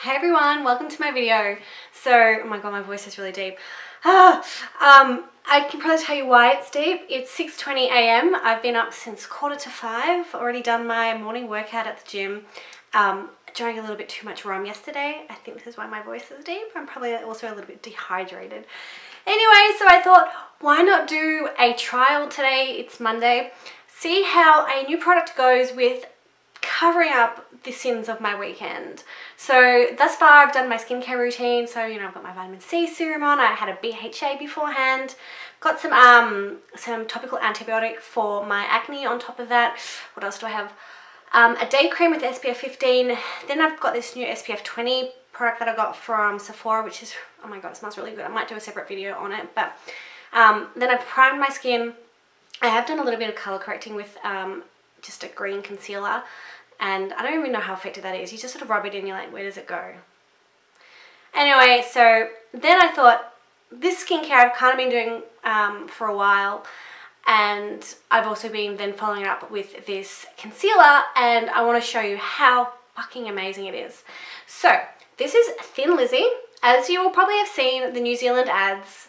Hey everyone, welcome to my video. So, oh my god, my voice is really deep. I can probably tell you why it's deep. It's 6:20 a.m. I've been up since 4:45, already done my morning workout at the gym. Drank a little bit too much rum yesterday. I think this is why my voice is deep. I'm probably also a little bit dehydrated. Anyway, so I thought, why not do a trial today? It's Monday. See how a new product goes with covering up the sins of my weekend. So thus far I've done my skincare routine. So, you know, I've got my vitamin C serum on. I had a BHA beforehand. Got some topical antibiotic for my acne on top of that. What else do I have? A day cream with SPF 15. Then I've got this new SPF 20 product that I got from Sephora, which is, oh my god, it smells really good. I might do a separate video on it. But then I've primed my skin. I have done a little bit of color correcting with just a green concealer. And I don't even know how effective that is. You just sort of rub it in and you're like, where does it go? Anyway, so then I thought, this skincare I've kind of been doing for a while. And I've also been then following it up with this concealer. And I want to show you how fucking amazing it is. So, this is Thin Lizzy. As you will probably have seen the New Zealand ads,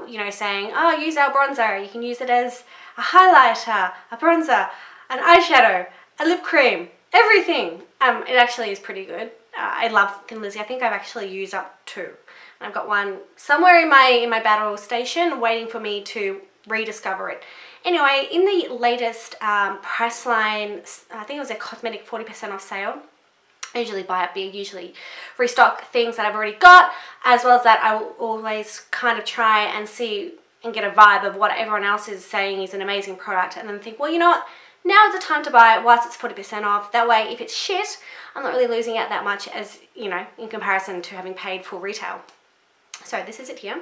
you know, saying, oh, use our bronzer. You can use it as a highlighter, a bronzer, an eyeshadow, a lip cream, everything. It actually is pretty good. I love Thin Lizzy. I think I've actually used up two. I've got one somewhere in my battle station waiting for me to rediscover it. Anyway, in the latest Priceline, I think it was a cosmetic 40% off sale. I usually buy it big, usually restock things that I've already got, as well as that I will always kind of try and see and get a vibe of what everyone else is saying is an amazing product, and then think, well, you know what? Now is the time to buy it whilst it's 40% off. That way, if it's shit, I'm not really losing out that much as, you know, in comparison to having paid full retail. So this is it here.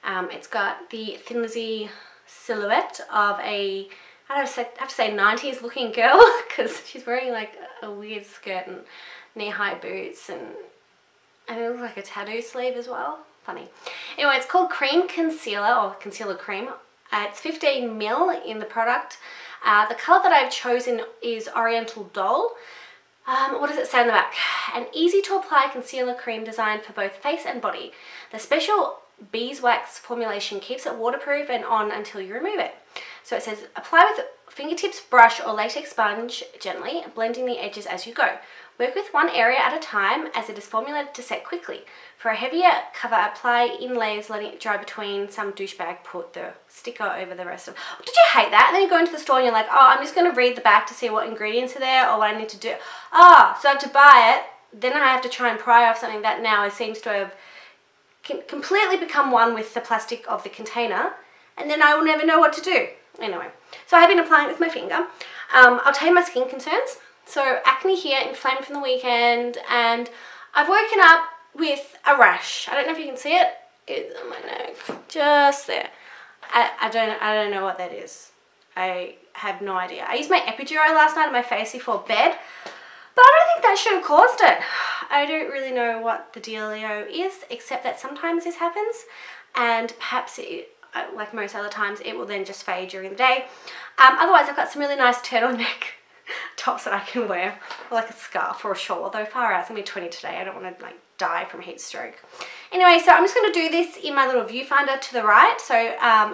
It's got the Thin Lizzy silhouette of a, I have to say 90s looking girl, because she's wearing like a weird skirt and knee-high boots, and it looks like a tattoo sleeve as well. Funny. Anyway, it's called Cream Concealer, or Concealer Cream. It's 15 mil in the product. The colour that I've chosen is Oriental Doll. What does it say on the back? An easy to apply concealer cream designed for both face and body. The special beeswax formulation keeps it waterproof and on until you remove it. So it says, apply with fingertips, brush or latex sponge gently, blending the edges as you go. Work with one area at a time as it is formulated to set quickly. For a heavier cover, apply in layers, letting it dry between. Some douchebag put the sticker over the rest of. Did you hate that? And then you go into the store and you're like, oh, I'm just going to read the back to see what ingredients are there or what I need to do. Ah, so I have to buy it. Then I have to try and pry off something that now seems to have completely become one with the plastic of the container. And then I will never know what to do. Anyway, so I have been applying it with my finger. I'll tell you my skin concerns. So acne here, inflamed from the weekend, and I've woken up with a rash. I don't know if you can see it. It's on my neck, just there. I don't know what that is. I have no idea. I used my epidural last night on my face before bed, but I don't think that should have caused it. I don't really know what the dealio is, except that sometimes this happens, and perhaps it, like most other times, it will then just fade during the day. Otherwise, I've got some really nice turtleneck tops that I can wear, or like a scarf or a shawl, although far out, it's gonna be 20 today. I don't want to like die from heat stroke. Anyway, so I'm just going to do this in my little viewfinder to the right, so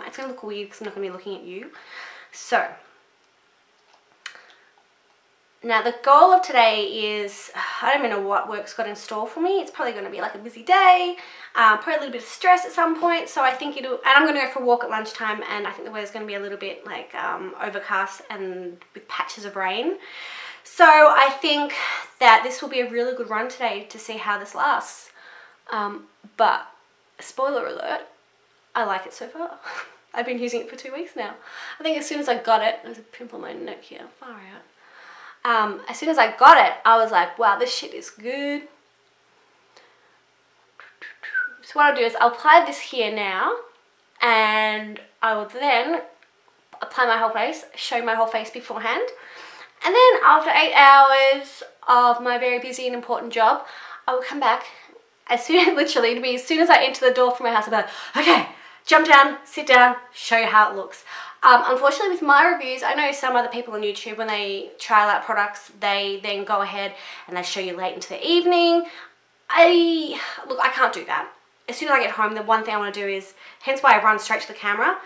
it's going to look weird because I'm not going to be looking at you. So now the goal of today is, I don't even know what work's got in store for me. It's probably going to be like a busy day, probably a little bit of stress at some point. So I think it'll, and I'm going to go for a walk at lunchtime, and I think the weather's going to be a little bit like overcast and with patches of rain. So I think that this will be a really good run today to see how this lasts. But spoiler alert, I like it so far. I've been using it for 2 weeks now. I think as soon as I got it, there's a pimple on my neck here, far out. As soon as I got it, I was like, wow, this shit is good. So what I'll do is I'll apply this here now, and I will then apply my whole face, show my whole face beforehand. And then after 8 hours of my very busy and important job, I will come back as soon, literally, to be as soon as I enter the door from my house, I'll be like, okay, jump down, sit down, show you how it looks. Unfortunately, with my reviews, I know some other people on YouTube, when they trial out products, they then go ahead and they show you late into the evening. Look, I can't do that. As soon as I get home, the one thing I want to do is, hence why I run straight to the camera,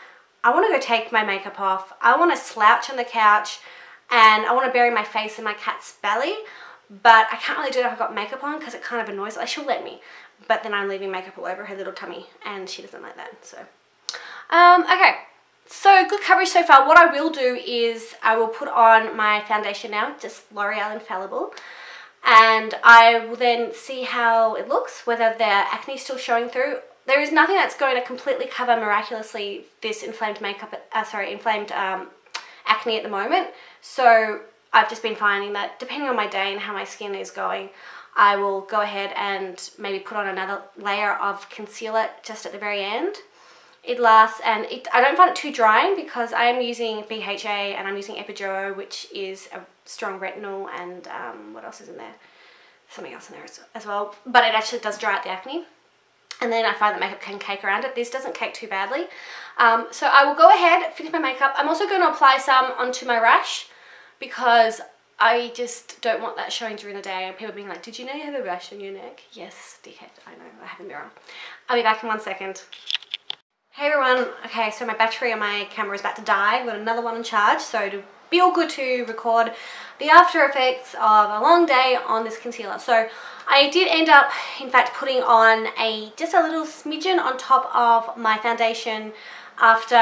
I want to go take my makeup off. I want to slouch on the couch and I want to bury my face in my cat's belly, but I can't really do that if I've got makeup on because it kind of annoys her. Like, she'll let me, but then I'm leaving makeup all over her little tummy and she doesn't like that. So, okay. So good coverage so far. What I will do is I will put on my foundation now, just L'Oreal Infallible. And I will then see how it looks, whether the acne is still showing through. There is nothing that's going to completely cover miraculously this inflamed makeup, inflamed acne at the moment. So I've just been finding that depending on my day and how my skin is going, I will go ahead and maybe put on another layer of concealer just at the very end. It lasts, and I don't find it too drying because I am using BHA and I'm using Epiduo, which is a strong retinol, and what else is in there? Something else in there as well. But it actually does dry out the acne. And then I find that makeup can cake around it. This doesn't cake too badly. So I will go ahead, finish my makeup. I'm also going to apply some onto my rash because I just don't want that showing during the day. And people being like, did you know you have a rash on your neck? Yes, dickhead, I know, I have a mirror. I'll be back in 1 second. Hey everyone, okay, so my battery on my camera is about to die. I've got another one on charge, so to be all good to record the after effects of a long day on this concealer. So I did end up, in fact, putting on just a little smidgen on top of my foundation after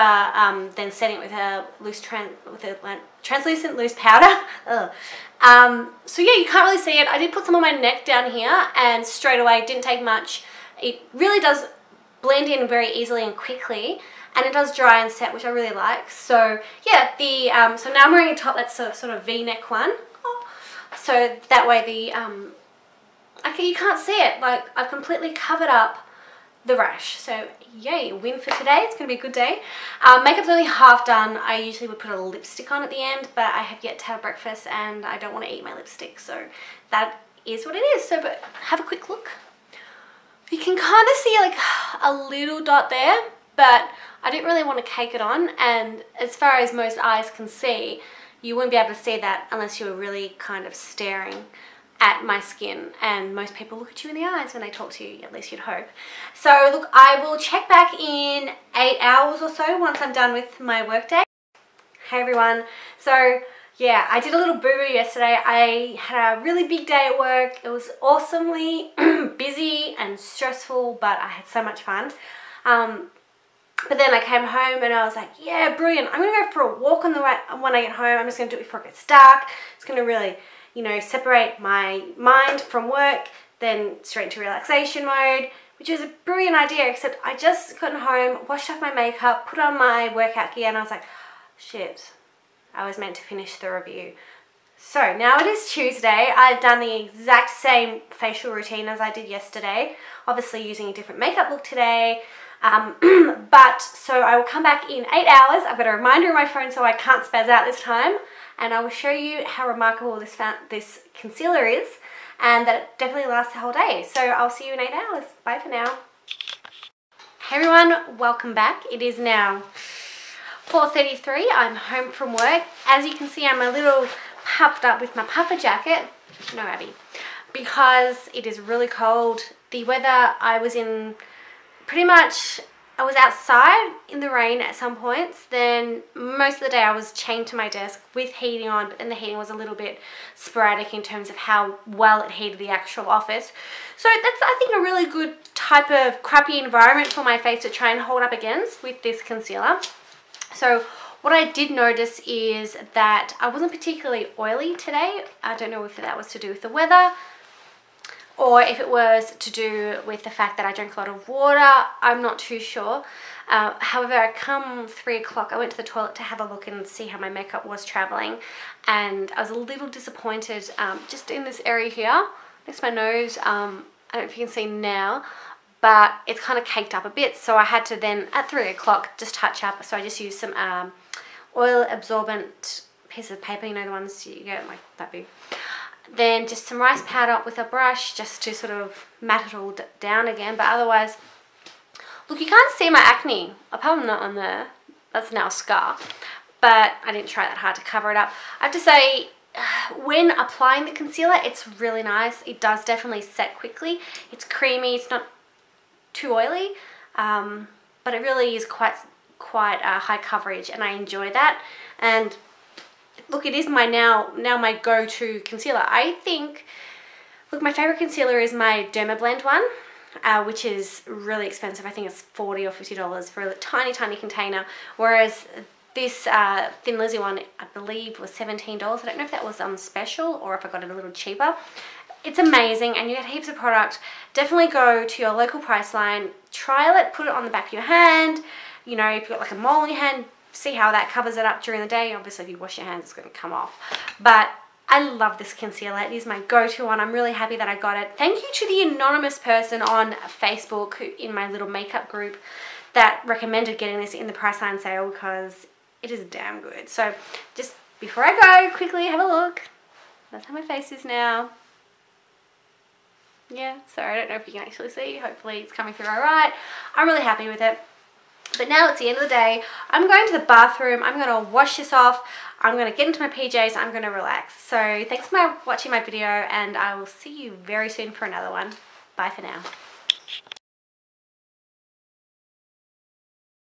then setting it with a translucent loose powder. So yeah, you can't really see it. I did put some on my neck down here, and straight away, didn't take much. It really does blend in very easily and quickly, and it does dry and set, which I really like. So yeah, so now I'm wearing a top that's a sort of V-neck one, so that way you can't see it. Like, I've completely covered up the rash. So yay, win for today. It's gonna be a good day. Makeup's only half done. I usually would put a lipstick on at the end, but I have yet to have breakfast and I don't want to eat my lipstick, so that is what it is. So, but have a quick look. You can kind of see like a little dot there, but I didn't really want to cake it on, and as far as most eyes can see, you wouldn't be able to see that unless you were really kind of staring at my skin, and most people look at you in the eyes when they talk to you, at least you'd hope. So look, I will check back in 8 hours or so once I'm done with my workday. Hey everyone, so yeah, I did a little boo-boo yesterday. I had a really big day at work. It was awesomely busy and stressful, but I had so much fun. But then I came home and I was like, yeah, brilliant. I'm going to go for a walk on the way when I get home. I'm just going to do it before it gets dark. It's going to really, you know, separate my mind from work, then straight into relaxation mode, which was a brilliant idea, except I just gotten home, washed off my makeup, put on my workout gear, and I was like, shit. I was meant to finish the review. So now it is Tuesday. I've done the exact same facial routine as I did yesterday, obviously using a different makeup look today. But so I will come back in 8 hours. I've got a reminder on my phone so I can't spaz out this time, and I will show you how remarkable this concealer is, and that it definitely lasts the whole day. So I'll see you in 8 hours. Bye for now. Hey everyone, welcome back. It is now 4:33, I'm home from work. As you can see, I'm a little puffed up with my puffer jacket. No, Abby. Because it is really cold. The weather I was in, I was outside in the rain at some points. Then most of the day I was chained to my desk with heating on, but then the heating was a little bit sporadic in terms of how well it heated the actual office. So that's, I think, a really good type of crappy environment for my face to try and hold up against with this concealer. So what I did notice is that I wasn't particularly oily today. I don't know if that was to do with the weather or if it was to do with the fact that I drank a lot of water. I'm not too sure. However, come 3 o'clock, I went to the toilet to have a look and see how my makeup was traveling, and I was a little disappointed just in this area here, next to my nose. I don't know if you can see now, but it's kind of caked up a bit, so I had to then at 3 o'clock just touch up. So I just used some oil absorbent pieces of paper, you know, the ones you get like that big. Then just some rice powder with a brush just to sort of mat it all down again. But otherwise, look, you can't see my acne apart from that on there. That's now a scar, but I didn't try that hard to cover it up. I have to say, when applying the concealer, it's really nice. It does definitely set quickly. It's creamy, it's not too oily, but it really is quite high coverage, and I enjoy that. And look, it is my now my go-to concealer. I think, look, my favorite concealer is my Dermablend one, which is really expensive. I think it's $40 or $50 for a tiny container, whereas this Thin Lizzy one, I believe, was $17. I don't know if that was on special or if I got it a little cheaper. It's amazing, and you get heaps of product. Definitely go to your local Priceline, trial it, put it on the back of your hand. You know, if you've got like a mole on your hand, see how that covers it up during the day. Obviously, if you wash your hands, it's going to come off. But I love this concealer. It is my go-to one. I'm really happy that I got it. Thank you to the anonymous person on Facebook in my little makeup group that recommended getting this in the Priceline sale, because it is damn good. So just before I go, quickly have a look. That's how my face is now. Yeah, sorry, I don't know if you can actually see. Hopefully it's coming through all right. I'm really happy with it. But now it's the end of the day. I'm going to the bathroom. I'm going to wash this off. I'm going to get into my PJs. I'm going to relax. So thanks for watching my video, and I will see you very soon for another one. Bye for now.